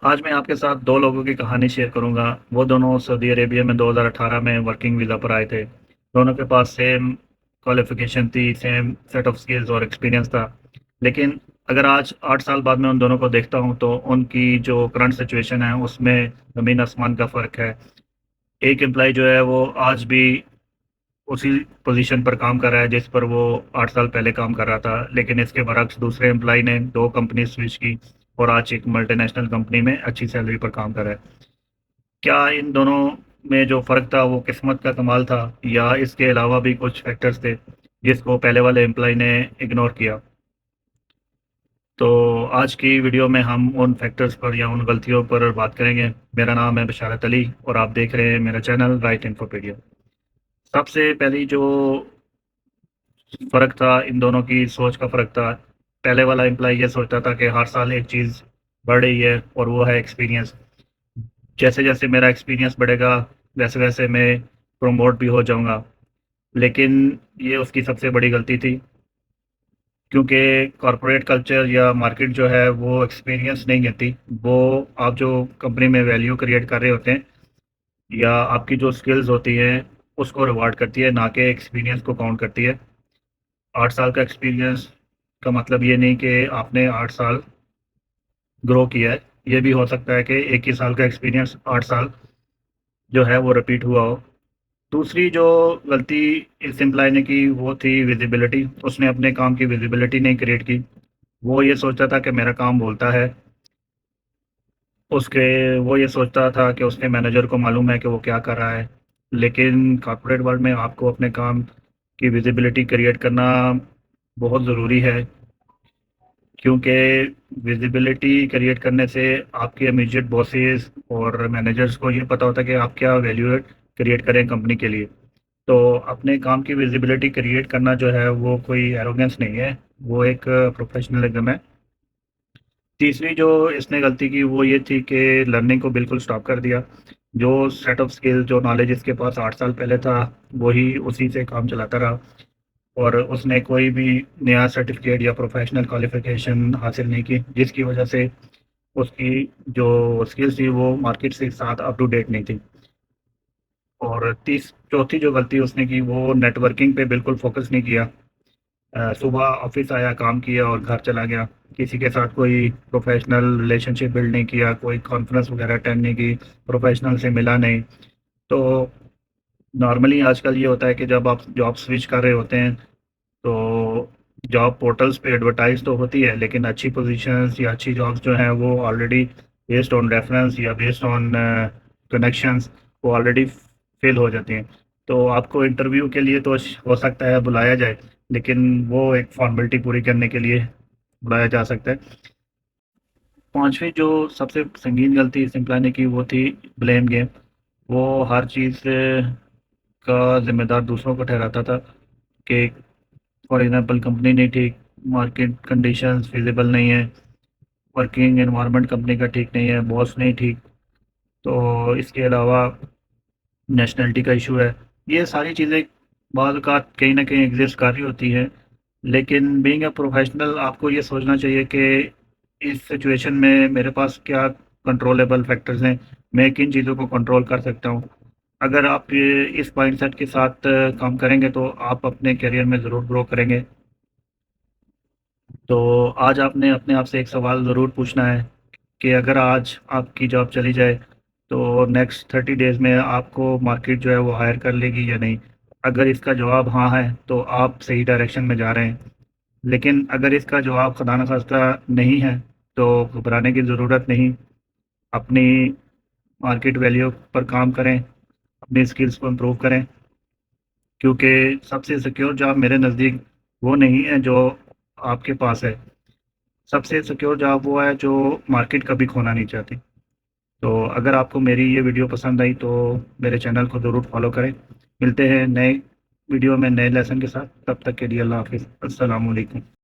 आज मैं आपके साथ दो लोगों की कहानी शेयर करूंगा। वो दोनों सऊदी अरेबिया में 2018 में वर्किंग वीज़ा पर आए थे। दोनों के पास सेम क्वालिफिकेशन थी, सेम सेट ऑफ स्किल्स और एक्सपीरियंस था। लेकिन अगर आज 8 साल बाद मैं उन दोनों को देखता हूं तो उनकी जो करंट सिचुएशन है उसमें ज़मीन आसमान का फ़र्क है। एक एम्प्लॉय जो है वो आज भी उसी पोजीशन पर काम कर रहा है जिस पर वो 8 साल पहले काम कर रहा था, लेकिन इसके बरक्स दूसरे एम्प्लॉय ने दो कंपनी स्विच की और आज एक मल्टीनेशनल कंपनी में अच्छी सैलरी पर काम कर रहा है। क्या इन दोनों में जो फ़र्क था वो किस्मत का कमाल था या इसके अलावा भी कुछ फैक्टर्स थे जिसको पहले वाले एम्प्लॉय ने इग्नोर किया? तो आज की वीडियो में हम उन फैक्टर्स पर या उन गलतियों पर बात करेंगे। मेरा नाम है बशारत अली और आप देख रहे हैं मेरा चैनल राइट इन्फोपीडिया। सबसे पहली जो फ़र्क था, इन दोनों की सोच का फ़र्क था। पहले वाला एम्प्लॉय ये सोचता था कि हर साल एक चीज़ बढ़ रही है और वो है एक्सपीरियंस। जैसे-जैसे मेरा एक्सपीरियंस बढ़ेगा, वैसे-वैसे मैं प्रमोट भी हो जाऊँगा। लेकिन ये उसकी सबसे बड़ी गलती थी, क्योंकि कॉर्पोरेट कल्चर या मार्केट जो है वो एक्सपीरियंस नहीं कहती। वो आप जो कंपनी में वैल्यू क्रिएट कर रहे होते हैं या आपकी जो स्किल्स होती हैं, उसको रिवार्ड करती है, ना कि एक्सपीरियंस को काउंट करती है। 8 साल का एक्सपीरियंस का मतलब ये नहीं कि आपने 8 साल ग्रो किया है। ये भी हो सकता है कि एक ही साल का एक्सपीरियंस 8 साल जो है वो रिपीट हुआ हो। दूसरी जो गलती इस एम्प्लॉय ने की वो थी विजिबिलिटी। उसने अपने काम की विजिबिलिटी नहीं क्रिएट की। वो ये सोचता था कि मेरा काम बोलता है। उसके वो ये सोचता था कि उसके मैनेजर को मालूम है कि वो क्या कर रहा है। लेकिन कॉर्पोरेट वर्ल्ड में आपको अपने काम की विजिबिलिटी क्रिएट करना बहुत ज़रूरी है, क्योंकि विजिबिलिटी क्रिएट करने से आपके इमीडिएट बॉसेस और मैनेजर्स को ये पता होता है कि आप क्या वैल्यू क्रिएट करें कंपनी के लिए। तो अपने काम की विजिबिलिटी क्रिएट करना जो है वो कोई एरोगेंस नहीं है, वो एक प्रोफेशनलिज्म है। तीसरी जो इसने गलती की वो ये थी कि लर्निंग को बिल्कुल स्टॉप कर दिया। जो सेट ऑफ स्किल, जो नॉलेज इसके पास 8 साल पहले था, वही उसी से काम चलाता रहा और उसने कोई भी नया सर्टिफिकेट या प्रोफेशनल क्वालिफिकेशन हासिल नहीं की, जिसकी वजह से उसकी जो स्किल्स थी वो मार्केट से साथ अप टू डेट नहीं थी। और तीस चौथी जो गलती उसने की वो नेटवर्किंग पे बिल्कुल फोकस नहीं किया। सुबह ऑफिस आया, काम किया और घर चला गया। किसी के साथ कोई प्रोफेशनल रिलेशनशिप बिल्ड नहीं किया, कोई कॉन्फ्रेंस वगैरह अटेंड नहीं की, प्रोफेशनल से मिला नहीं। तो नॉर्मली आजकल ये होता है कि जब आप जॉब स्विच कर रहे होते हैं तो जॉब पोर्टल्स पे एडवर्टाइज तो होती है, लेकिन अच्छी पोजीशंस या अच्छी जॉब्स जो हैं वो ऑलरेडी बेस्ड ऑन रेफरेंस या बेस्ड ऑन कनेक्शंस वो ऑलरेडी फिल हो जाती हैं। तो आपको इंटरव्यू के लिए तो हो सकता है बुलाया जाए, लेकिन वो एक फॉर्मेलिटी पूरी करने के लिए बुलाया जा सकता है। पांचवी जो सबसे संगीन गलती इस एम्प्लॉय ने की वो थी ब्लेम गेम। वो हर चीज़ का जिम्मेदार दूसरों को ठहराता था कि फॉर एग्जांपल कंपनी नहीं ठीक, मार्केट कंडीशंस फिजिबल नहीं है, वर्किंग एनवायरनमेंट कंपनी का ठीक नहीं है, बॉस नहीं ठीक, तो इसके अलावा नेशनलिटी का इशू है। ये सारी चीज़ें बाद का कहीं ना कहीं एग्जिस्ट कर रही होती हैं, लेकिन बीइंग अ प्रोफेशनल आपको ये सोचना चाहिए कि इस सिचुएशन में मेरे पास क्या कंट्रोलेबल फैक्टर्स हैं, मैं किन चीज़ों को कंट्रोल कर सकता हूँ। अगर आप ये इस माइंडसेट के साथ काम करेंगे तो आप अपने करियर में ज़रूर ग्रो करेंगे। तो आज आपने अपने आप से एक सवाल ज़रूर पूछना है कि अगर आज आपकी जॉब चली जाए तो नेक्स्ट 30 डेज़ में आपको मार्केट जो है वो हायर कर लेगी या नहीं। अगर इसका जवाब हाँ है तो आप सही डायरेक्शन में जा रहे हैं, लेकिन अगर इसका जवाब खुदा न खास्ता नहीं है तो घबराने की ज़रूरत नहीं। अपनी मार्केट वैल्यू पर काम करें, अपनी स्किल्स को इम्प्रूव करें, क्योंकि सबसे सिक्योर जॉब मेरे नज़दीक वो नहीं है जो आपके पास है। सबसे सिक्योर जॉब वो है जो मार्केट कभी खोना नहीं चाहती। तो अगर आपको मेरी ये वीडियो पसंद आई तो मेरे चैनल को ज़रूर फॉलो करें। मिलते हैं नए वीडियो में नए लेसन के साथ, तब तक के लिए अल्लाह हाफिज़। अस्सलाम वालेकुम।